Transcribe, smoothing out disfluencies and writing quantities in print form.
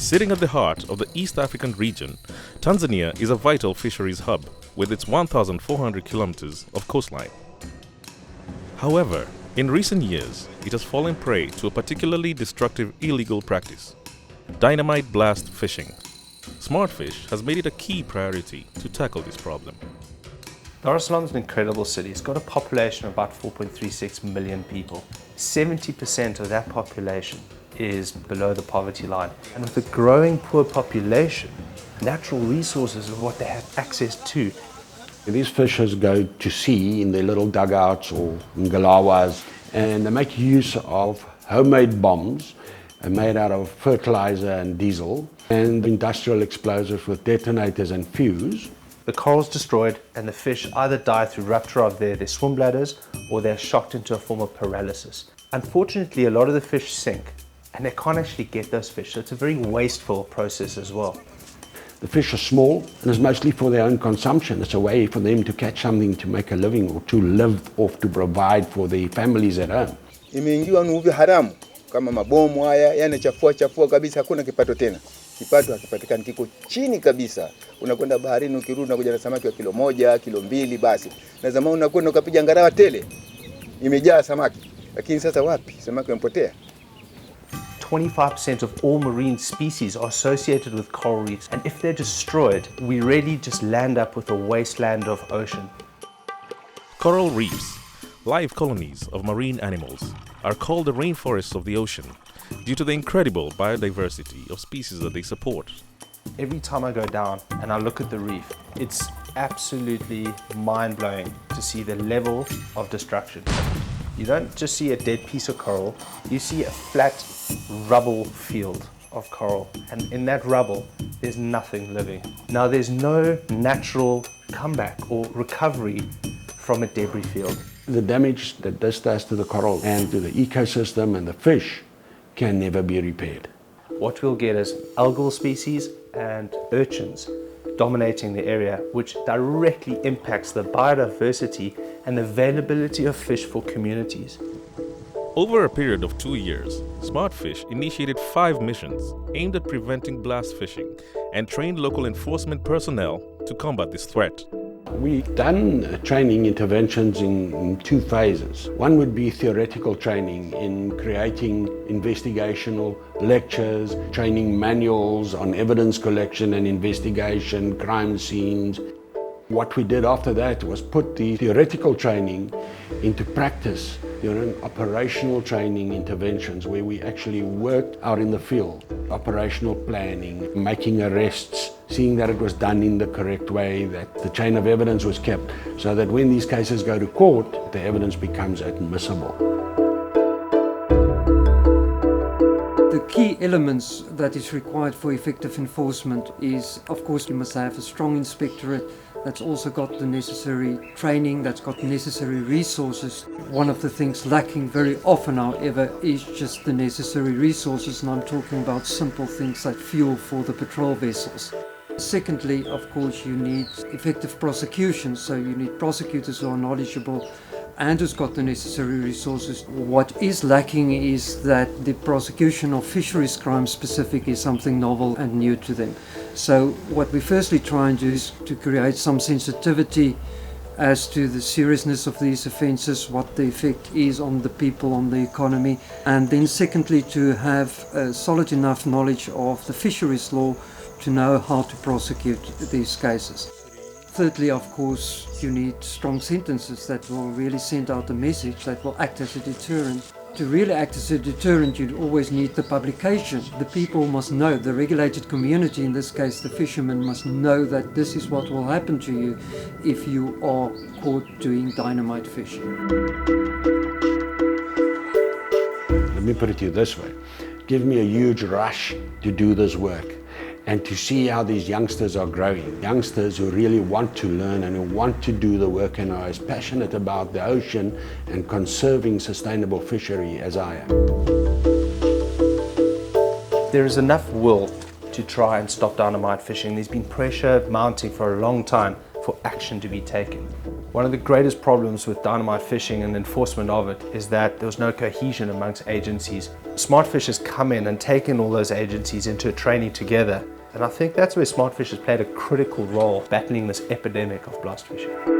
Sitting at the heart of the East African region, Tanzania is a vital fisheries hub with its 1,400 kilometers of coastline. However, in recent years, it has fallen prey to a particularly destructive illegal practice: dynamite blast fishing. SmartFish has made it a key priority to tackle this problem. Dar es Salaam is an incredible city. It's got a population of about 4.36 million people. 70% of that population is below the poverty line. And with a growing poor population, natural resources are what they have access to. These fishers go to sea in their little dugouts or ngalawas, and they make use of homemade bombs made out of fertilizer and diesel and industrial explosives with detonators and fuse. The coral's destroyed and the fish either die through rupture of their swim bladders or they're shocked into a form of paralysis. Unfortunately, a lot of the fish sink and they can't actually get those fish, so it's a very wasteful process as well. The fish are small and it's mostly for their own consumption. It's a way for them to catch something to make a living or to live off, to provide for their families at home. Imeingiwa uvuvi haramu kama mabomu haya, yanachafua kabisa, hakuna kipato tena. Kipato hakipatikani, kiko chini kabisa. Unakwenda baharini, ukirudi unakuja na samaki wa kilo 1, kilo 2 basi. Na zamani unakwenda ukapiga ngarawa tele, imejaa samaki. Lakini sasa wapi? Samaki wamepotea. 25% of all marine species are associated with coral reefs, and if they're destroyed, we really just land up with a wasteland of ocean. Coral reefs, live colonies of marine animals, are called the rainforests of the ocean due to the incredible biodiversity of species that they support. Every time I go down and I look at the reef, it's absolutely mind-blowing to see the level of destruction. You don't just see a dead piece of coral, you see a flat rubble field of coral, and in that rubble there's nothing living. Now there's no natural comeback or recovery from a debris field. The damage that this does to the coral and to the ecosystem and the fish can never be repaired. What we'll get is algal species and urchins dominating the area, which directly impacts the biodiversity and the availability of fish for communities. Over a period of 2 years, SmartFish initiated 5 missions aimed at preventing blast fishing and trained local enforcement personnel to combat this threat. We've done training interventions in 2 phases. One would be theoretical training in creating investigational lectures, training manuals on evidence collection and investigation, crime scenes. What we did after that was put the theoretical training into practice, operational training interventions where we actually worked out in the field, operational planning, making arrests, seeing that it was done in the correct way, that the chain of evidence was kept, so that when these cases go to court, the evidence becomes admissible. The key elements that is required for effective enforcement is, of course, you must have a strong inspectorate that's also got the necessary training, that's got necessary resources. One of the things lacking very often, however, is just the necessary resources, and I'm talking about simple things like fuel for the patrol vessels. Secondly, of course, you need effective prosecution, so you need prosecutors who are knowledgeable and who's got the necessary resources. What is lacking is that the prosecution of fisheries crime specific is something novel and new to them. So what we firstly try and do is to create some sensitivity as to the seriousness of these offences, what the effect is on the people, on the economy, and then secondly to have solid enough knowledge of the fisheries law to know how to prosecute these cases. Thirdly, of course, you need strong sentences that will really send out a message that will act as a deterrent. To really act as a deterrent, you always need the publication. The people must know, the regulated community, in this case the fishermen, must know that this is what will happen to you if you are caught doing dynamite fishing. Let me put it to you this way. Give me a huge rush to do this work and to see how these youngsters are growing. Youngsters who really want to learn and who want to do the work and are as passionate about the ocean and conserving sustainable fishery as I am. There is enough will to try and stop dynamite fishing. There's been pressure mounting for a long time for action to be taken. One of the greatest problems with dynamite fishing and enforcement of it is that there was no cohesion amongst agencies. SmartFish has come in and taken all those agencies into a training together, and I think that's where SmartFish has played a critical role battling this epidemic of blast fishing.